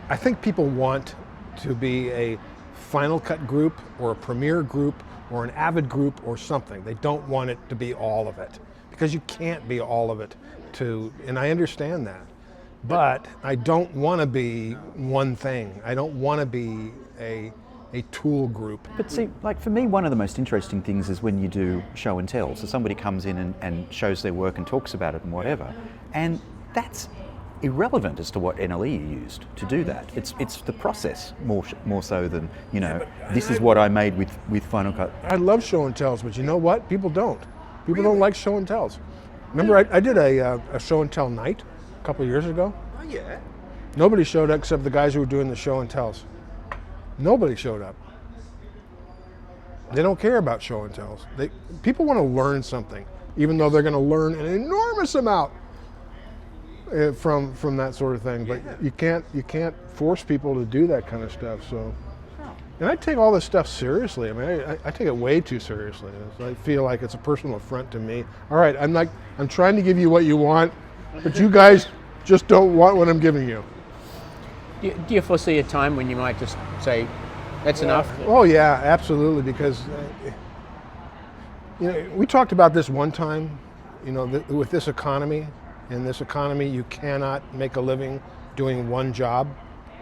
I think people want to be a Final Cut group or a Premiere group or an Avid group or something. They don't want it to be all of it, because you can't be all of it. And I understand that. But I don't want to be one thing. I don't want to be a tool group. But see, like for me, one of the most interesting things is when you do show and tell. So somebody comes in and shows their work and talks about it and whatever. And that's irrelevant as to what NLE you used to do that. It's the process more so than, you know, this is what I made with Final Cut. I love show and tells, but you know what? People don't. People don't like show and tells. Remember, I did a show and tell night a couple of years ago. Oh yeah. Nobody showed up except the guys who were doing the show and tells. Nobody showed up. They don't care about show and tells. People want to learn something, even though they're going to learn an enormous amount from that sort of thing. But you can't force people to do that kind of stuff. So, and I take all this stuff seriously. I mean, I take it way too seriously. I feel like it's a personal affront to me. All right, I'm trying to give you what you want, but you guys just don't want what I'm giving you. Do you foresee a time when you might just say, that's enough? Oh yeah, absolutely, because you know, we talked about this one time, you know, with this economy. In this economy, you cannot make a living doing one job.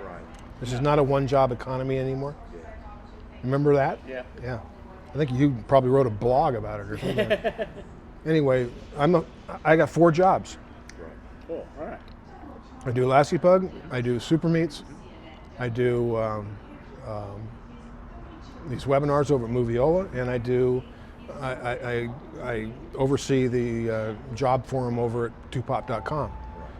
Right. This is not a one-job economy anymore. Yeah. Remember that? Yeah. Yeah. I think you probably wrote a blog about it or something. Anyway, I got 4 jobs. Right. Cool. All right. I do Lassie Pug, I do Super Meets, I do these webinars over at Moviola, and I oversee the job forum over at tupop.com.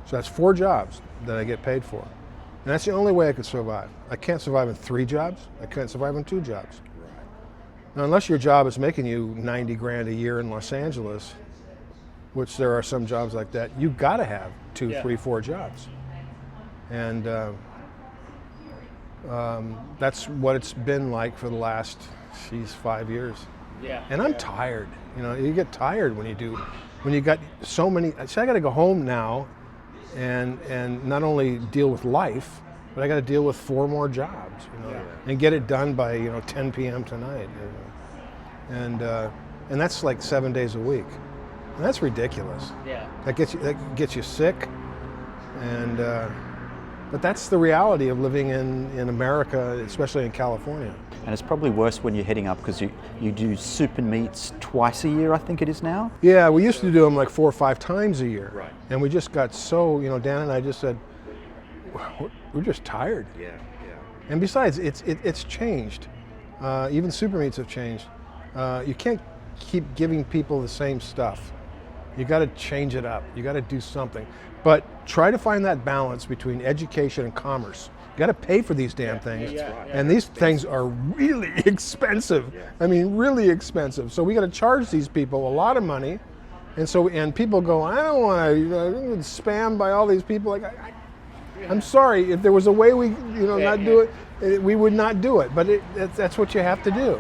So that's 4 jobs that I get paid for. And that's the only way I could survive. I can't survive in 3 jobs. I can't survive in 2 jobs. Right. Now, unless your job is making you 90 grand a year in Los Angeles, which there are some jobs like that, you got to have 2, 3, 4 jobs. And that's what it's been like for the last, 5 years. Yeah. And I'm tired. You know, you get tired when you got so many. So I got to go home now, and not only deal with life, but I got to deal with 4 more jobs. You know, and get it done by 10 p.m. tonight. You know? And that's like 7 days a week, and that's ridiculous. Yeah. That gets you sick, and but that's the reality of living in America, especially in California. And it's probably worse when you're heading up because you do super meets twice a year, I think it is now. Yeah, we used to do them like 4 or 5 times a year. Right. And we just got so, Dan and I just said, we're just tired. Yeah. Yeah. And besides, it's changed. Even super meets have changed. You can't keep giving people the same stuff. You got to change it up. You got to do something. But try to find that balance between education and commerce. You got to pay for these damn things. That's right. And these things are really expensive. I mean, really expensive. So we got to charge these people a lot of money. And people go, I don't want to spam by all these people. Like, I'm sorry, if there was a way we, do it, we would not do it. But that's what you have to do.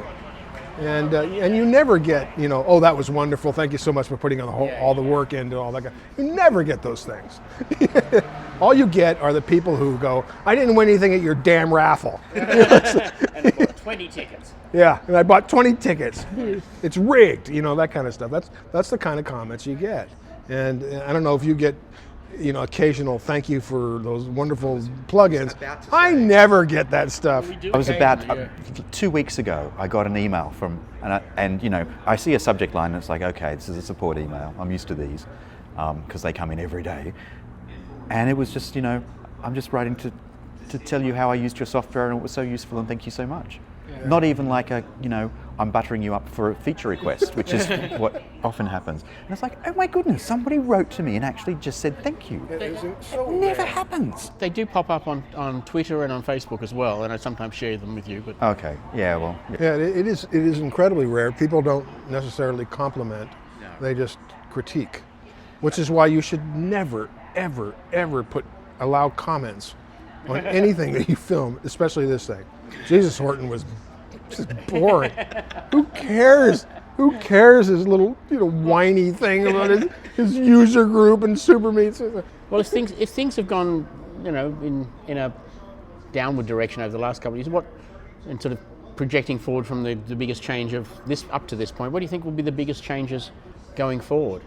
And you never get, oh, that was wonderful. Thank you so much for putting all the work into all that. You never get those things. All you get are the people who go, I didn't win anything at your damn raffle. And I bought 20 tickets. Yeah, and I bought 20 tickets. It's rigged, that kind of stuff. That's the kind of comments you get. And I don't know if you get, occasional thank you for those wonderful plugins. I never get that stuff. I was about 2 weeks ago. I got an email from, and I see a subject line that's like, okay, this is a support email. I'm used to these because they come in every day. And it was just, I'm just writing to tell you how I used your software and it was so useful and thank you so much. Yeah. Not even like I'm buttering you up for a feature request, which is what often happens. And it's like, oh my goodness, somebody wrote to me and actually just said thank you. It never happens. They do pop up on Twitter and on Facebook as well, and I sometimes share them with you. But okay, yeah, well. Yeah, it is incredibly rare. People don't necessarily compliment, they just critique, which is why you should never, ever, ever allow comments on anything that you film, especially this thing. Jesus, Horton was just boring. Who cares? Who cares his little, whiny thing about his user group and super meets? Well, if things have gone, in a downward direction over the last couple of years, and sort of projecting forward from the biggest change of this up to this point, what do you think will be the biggest changes going forward?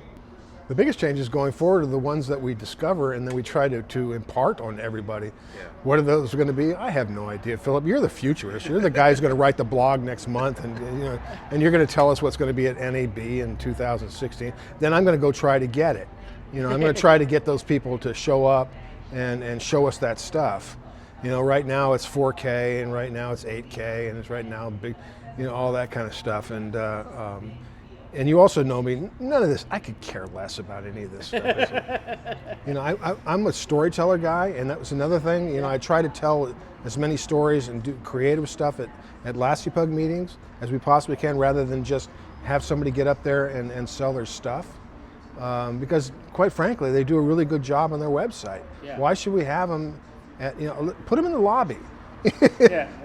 The biggest changes going forward are the ones that we discover and then we try to impart on everybody. Yeah. What are those going to be? I have no idea, Philip. You're the futurist. You're the guy who's going to write the blog next month, and you're going to tell us what's going to be at NAB in 2016. Then I'm going to go try to get it. I'm going to try to get those people to show up and show us that stuff. Right now it's 4K, and right now it's 8K, and it's right now big, all that kind of stuff. And you also know me, none of this, I could care less about any of this stuff. I'm a storyteller guy, and that was another thing. I try to tell as many stories and do creative stuff at LWPG meetings as we possibly can, rather than just have somebody get up there and sell their stuff. Because quite frankly, they do a really good job on their website. Yeah. Why should we have them put them in the lobby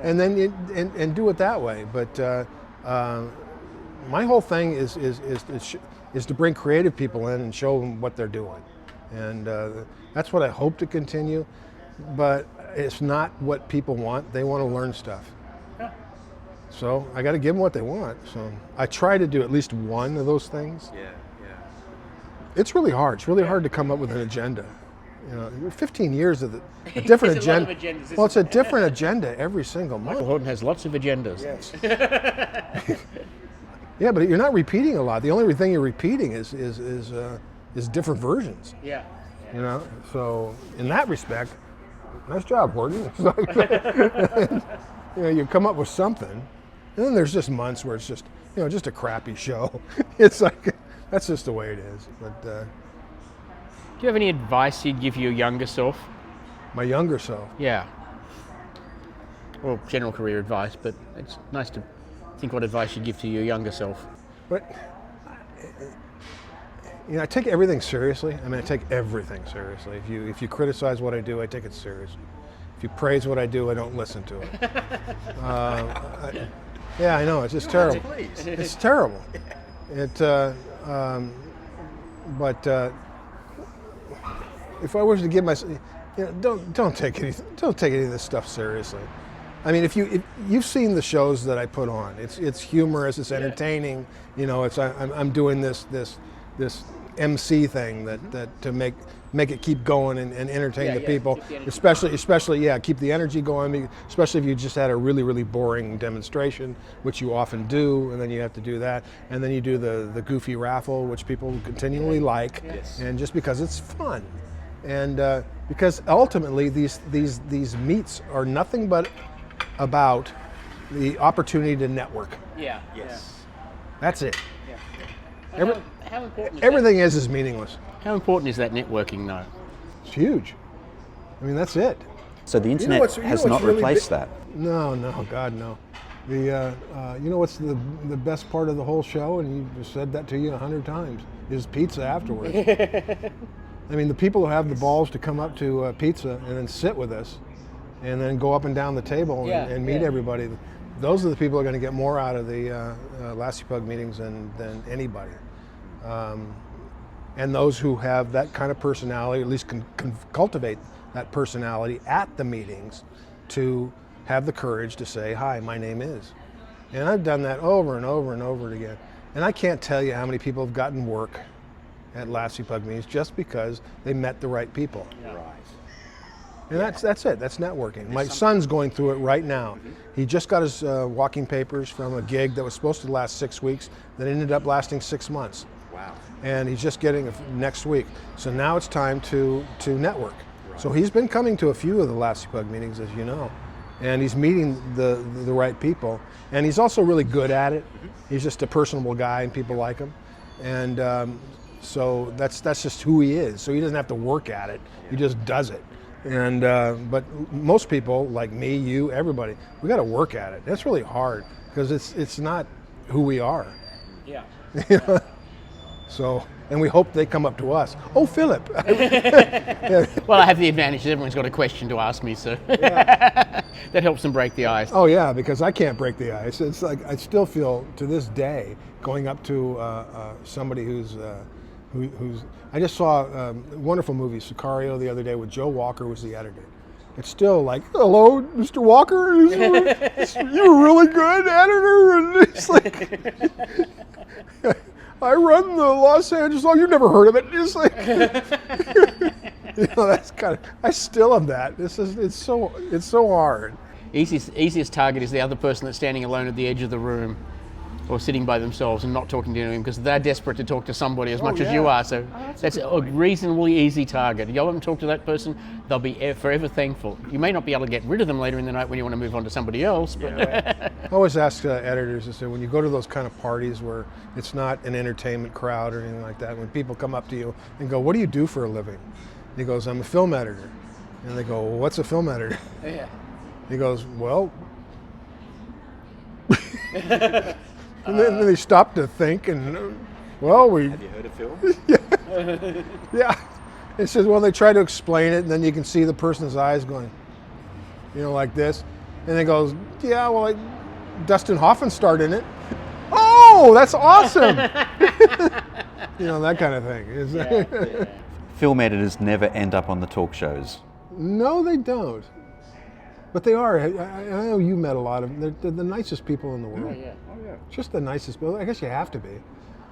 and then and do it that way. But my whole thing is to bring creative people in and show them what they're doing, and that's what I hope to continue. But it's not what people want. They want to learn stuff. Yeah. So I got to give them what they want. So I try to do at least one of those things. Yeah. It's really hard. It's really hard to come up with an agenda. 15 years of a different agenda. Well, it's a different agenda every single month. Michael Horton has lots of agendas. Yes. Yeah, but you're not repeating a lot. The only thing you're repeating is different versions. Yeah. So in that respect, nice job, Horton. You come up with something, and then there's just months where it's just just a crappy show. It's like that's just the way it is. But do you have any advice you'd give your younger self? My younger self? Yeah. Well, general career advice, but it's nice to think what advice you'd give to your younger self. But I take everything seriously. I take everything seriously. If you criticize what I do, I take it seriously. If you praise what I do, I don't listen to it. Yeah, I know. It's just terrible. It's terrible. But if I was to give myself, don't take any of this stuff seriously. If you've seen the shows that I put on, it's humorous, it's entertaining. I'm doing this MC thing that to make it keep going and entertain the people, especially keep the energy going. Especially if you just had a really, really boring demonstration, which you often do, and then you have to do that, and then you do the goofy raffle, which people continually like, and just because it's fun, and because ultimately these meets are nothing but about the opportunity to network. Yeah. Yes. That's it. Yeah. How important is everything is meaningless. How important is that networking, though? It's huge. That's it. So the internet has not really replaced that. No, God, no. What's the best part of the whole show, and you just said that to you 100 times, is pizza afterwards. The people who have the balls to come up to pizza and then sit with us and then go up and down the table and meet everybody, those are the people who are going to get more out of the LWPG meetings than anybody. And those who have that kind of personality, at least can cultivate that personality at the meetings, to have the courage to say, "Hi, my name is." And I've done that over and over and over again. And I can't tell you how many people have gotten work at LWPG meetings just because they met the right people. Yeah. Right. And that's it. That's networking. My son's going through it right now. Mm-hmm. He just got his walking papers from a gig that was supposed to last 6 weeks that ended up lasting 6 months. Wow. And he's just getting it next week. So now it's time to network. Right. So he's been coming to a few of the LWPG meetings, as you know, and he's meeting the right people. And he's also really good at it. Mm-hmm. He's just a personable guy, and people like him. And so that's just who he is. So he doesn't have to work at it. Yeah. He just does it. And but most people, like me, you, everybody, we got to work at it. That's really hard because it's not who we are. Yeah. So, and we hope they come up to us. Oh, Philip. Well, I have the advantage that everyone's got a question to ask me, so that helps them break the ice. Oh yeah, because I can't break the ice. It's like I still feel to this day going up to somebody who's. I just saw a wonderful movie, Sicario, the other day with Joe Walker was the editor. It's still like, hello, Mr. Walker, you're a really good editor, and it's like, I run the Los Angeles. Oh, you've never heard of it. It's like, that's kind of. I still am that. It's so hard. Easiest target is the other person that's standing alone at the edge of the room, or sitting by themselves and not talking to anyone because they're desperate to talk to somebody as much as you are. So that's a reasonably easy target. You go up and talk to that person, they'll be forever thankful. You may not be able to get rid of them later in the night when you want to move on to somebody else. But I always ask editors, I say, when you go to those kind of parties where it's not an entertainment crowd or anything like that, when people come up to you and go, what do you do for a living? And he goes, I'm a film editor. And they go, well, what's a film editor? Yeah. He goes, well... And then they stop to think, and Have you heard of film? yeah. It says, well, they try to explain it, and then you can see the person's eyes going, like this, and it goes, yeah, well, Dustin Hoffman starred in it. Oh, that's awesome! That kind of thing. Film editors never end up on the talk shows. No, they don't. But they are. I know you met a lot of them. They're the nicest people in the world. yeah. Just the nicest people. I guess you have to be,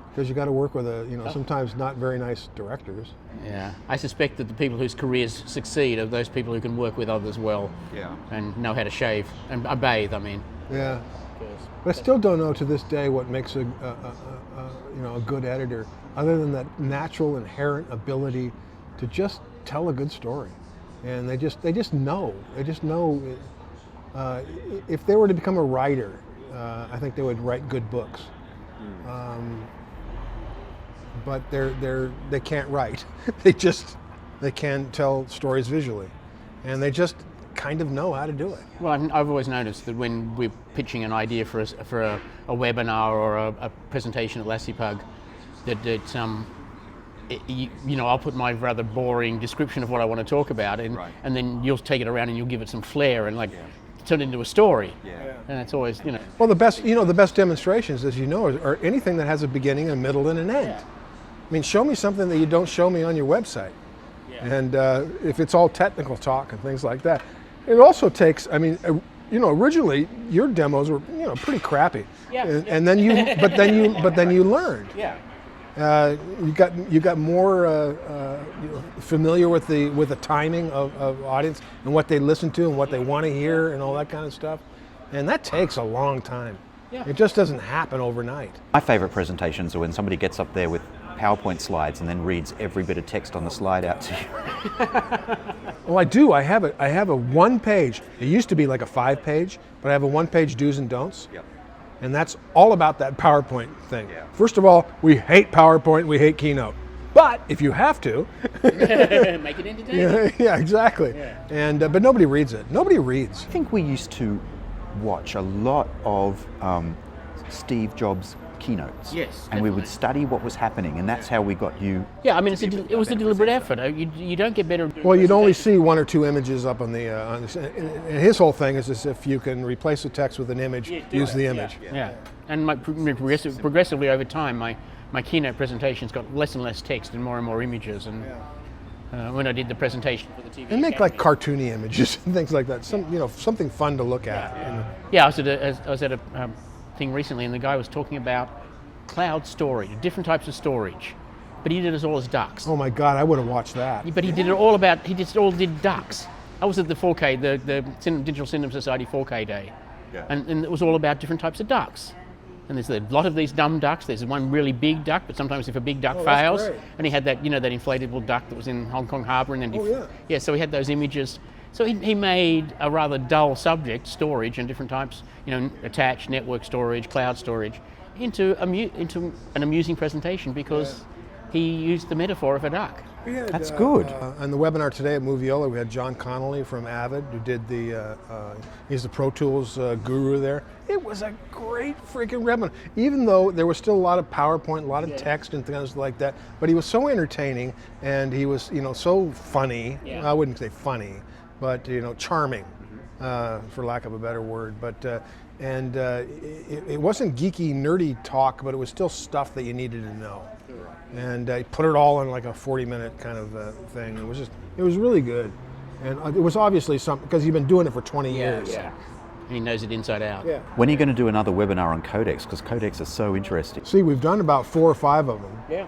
because you got to work with sometimes not very nice directors. Yeah, I suspect that the people whose careers succeed are those people who can work with others well, and know how to shave and bathe. I mean, yeah. But I still don't know to this day what makes a good editor, other than that natural inherent ability to just tell a good story, and they just know. They just know. If they were to become a writer, I think they would write good books. But they can't write. they can tell stories visually, and they just kind of know how to do it. Well, I've always noticed that when we're pitching an idea for a webinar or a presentation at LassiePug, I'll put my rather boring description of what I want to talk about, and then you'll take it around and you'll give it some flair and turn it into a story. And it's always, Well, the best demonstrations, as you know, are anything that has a beginning, a middle, and an end. I mean, show me something that you don't show me on your website. And if it's all technical talk and things like that, it also takes. I mean, originally your demos were pretty crappy. And then you learned. You got more familiar with the timing of audience and what they listen to and what they want to hear and all that kind of stuff, and that takes a long time. It just doesn't happen overnight. My favorite presentations are when somebody gets up there with PowerPoint slides and then reads every bit of text on the slide out to you. Well, I do. I have a 1-page. It used to be like a 5-page, but I have a 1-page do's and don'ts. And that's all about that PowerPoint thing. First of all, we hate PowerPoint, we hate Keynote. But if you have to, make it entertaining. Yeah, exactly. And but nobody reads it. Nobody reads. I think we used to watch a lot of Steve Jobs keynotes. And we would study what was happening, and that's how we got you. Yeah, I mean, it was a deliberate effort. You don't get better. Well, you'd only see 1 or 2 images up on the. And his whole thing is if you can replace the text with an image, use the image. And progressively over time, my keynote presentations got less and less text and more images. And when I did the presentation for the TV, and make like cartoony images and things like that. Something fun to look at. Yeah, I was at a thing recently, and the guy was talking about cloud storage, different types of storage, but he did it all as ducks. Oh my God, I would have watched that. But he did it all did ducks. I was at the 4K, the Digital Cinema Society 4K day, and it was all about different types of ducks. And there's a lot of these dumb ducks. There's one really big duck, but sometimes if a big duck fails, and he had that that inflatable duck that was in Hong Kong Harbour, and then so he had those images. So he made a rather dull subject, storage and different types, attached, network storage, cloud storage, into an amusing presentation because he used the metaphor of a duck. We had, That's good. On the webinar today at Moviola, we had John Connolly from Avid, who did he's the Pro Tools guru there. It was a great freaking webinar, even though there was still a lot of PowerPoint, a lot of text and things like that. But he was so entertaining, and he was, so funny. I wouldn't say funny, but charming, for lack of a better word. But it wasn't geeky, nerdy talk, but it was still stuff that you needed to know. And I put it all in like a 40-minute kind of thing. It was really good. And it was obviously something, because you've been doing it for 20 years. Yeah. And he knows it inside out. Yeah. When are you going to do another webinar on codecs? Because codecs are so interesting. See, we've done about 4 or 5 of them. Yeah.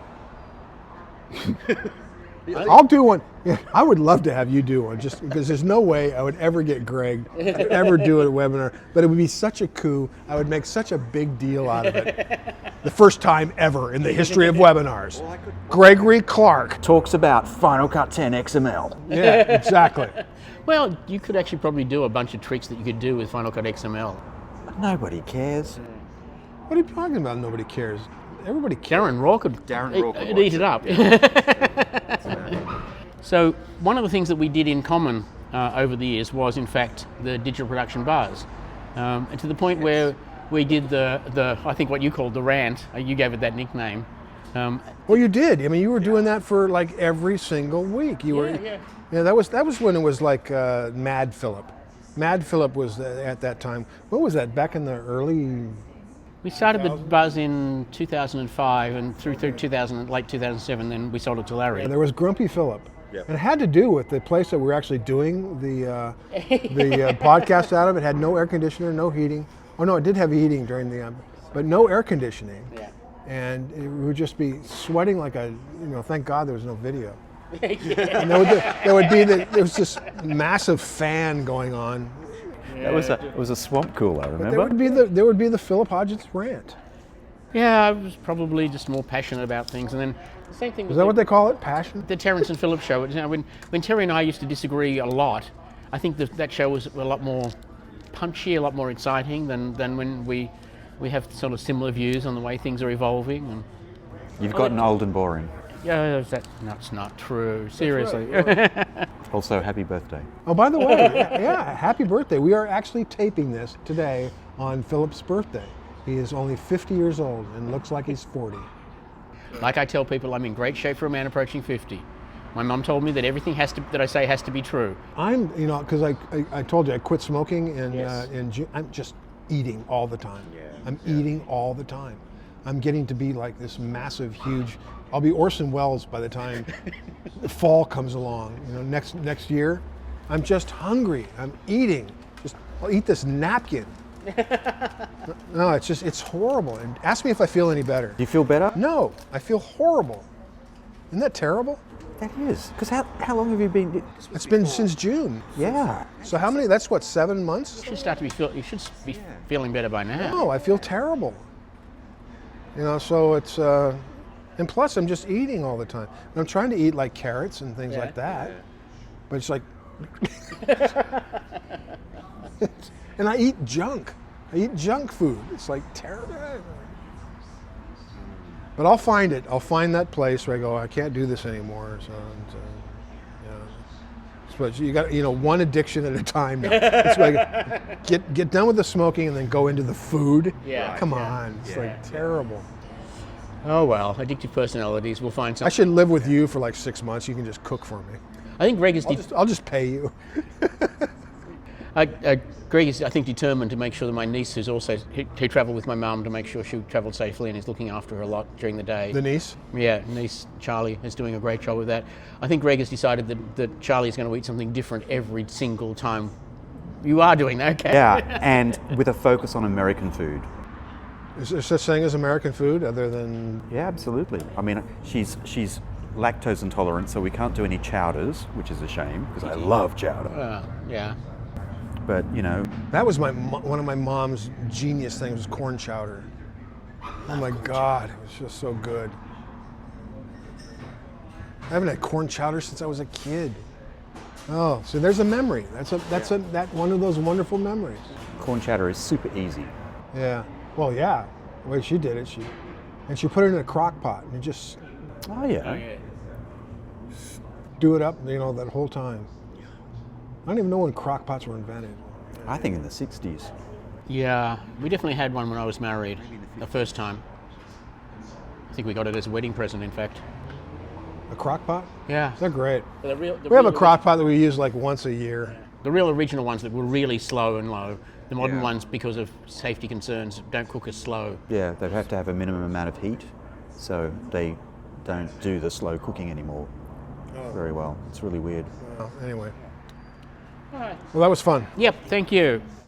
I'll do one. Yeah, I would love to have you do one, just because there's no way I would ever get Greg to ever do a webinar. But it would be such a coup. I would make such a big deal out of it. The first time ever in the history of webinars. Gregory Clark Talks about Final Cut 10 XML. Yeah, exactly. Well, you could actually probably do a bunch of tricks that you could do with Final Cut XML. Nobody cares. What are you talking about? Nobody cares. Everybody cares. Darren Raw could eat it up. So one of the things that we did in common over the years was, in fact, the digital production bars, and to the point where we did the I think what you called the rant. You gave it that nickname. Well, you did. I mean, you were doing that for like every single week. Yeah, that was when it was like Mad Philip. Mad Philip was at that time. What was that? Back in the early. We started the buzz in 2005, and through late 2007, then we sold it to Larry. There was Grumpy Philip. Yep. And it had to do with the place that we were actually doing the podcast out of. It had no air conditioner, no heating. Oh no, it did have heating during the, but no air conditioning. Yeah. And it would just be sweating like a, thank God there was no video. Yeah. And there was this massive fan going on. Yeah. It was a swamp cool, I remember. There would be the Philip Hodges rant. Yeah, I was probably just more passionate about things, and then the same thing. Is that what they call it? Passion? The Terrence and Philip show. When Terry and I used to disagree a lot, I think that show was a lot more punchy, a lot more exciting than when we have sort of similar views on the way things are evolving. And you've gotten old and boring. Yeah, that's not true. Seriously. Right. Also, happy birthday. Oh, by the way, yeah, happy birthday. We are actually taping this today on Philip's birthday. He is only 50 years old and looks like he's 40. Like I tell people, I'm in great shape for a man approaching 50. My mum told me that everything that I say has to be true. I'm, because I told you I quit smoking in June. I'm just eating all the time. I'm eating all the time. I'm getting to be like this massive, huge. I'll be Orson Welles by the time the fall comes along. Next year, I'm just hungry. I'm eating. I'll eat this napkin. No, it's horrible. And ask me if I feel any better. Do you feel better? No, I feel horrible. Isn't that terrible? That is. Because how long have you been? It's been since June. Yeah. So how many? That's what, 7 months? You should be feeling better by now. No, I feel terrible. So it's, and plus I'm just eating all the time. And I'm trying to eat like carrots and things like that, but it's like, and I eat junk. I eat junk food. It's like terrible. But I'll find it. I'll find that place where I go, I can't do this anymore. But you got, one addiction at a time now. It's like get done with the smoking and then go into the food. Yeah. Come on. It's like terrible. Oh well, addictive personalities. We'll find something. I should live with you for like 6 months. You can just cook for me. I think Greg is. I'll just pay you. Greg is, I think, determined to make sure that my niece, who travelled with my mum, to make sure she travelled safely and is looking after her a lot during the day. The niece? Yeah, niece Charlie is doing a great job with that. I think Greg has decided that Charlie is going to eat something different every single time. You are doing that, okay? Yeah, and with a focus on American food. Is there such thing as American food other than? Yeah, absolutely. I mean, she's lactose intolerant, so we can't do any chowders, which is a shame because I love chowder. Yeah. But that was one of my mom's genius things was corn chowder. Oh my God, it was just so good. I haven't had corn chowder since I was a kid. Oh, so there's a memory. That's one of those wonderful memories. Corn chowder is super easy. Yeah. Well, yeah. The way she did it, she put it in a crock pot and it just. Oh yeah. do it up, that whole time. I don't even know when crock pots were invented. I think in the 60s. Yeah, we definitely had one when I was married, the first time. I think we got it as a wedding present, in fact. A crock pot? Yeah. They're great. The We have a crock pot that we use like once a year. The real original ones that were really slow and low. The modern Yeah. ones, because of safety concerns, don't cook as slow. Yeah, they have to have a minimum amount of heat, so they don't do the slow cooking anymore very well. It's really weird. Well, anyway. Well, that was fun. Yep, thank you.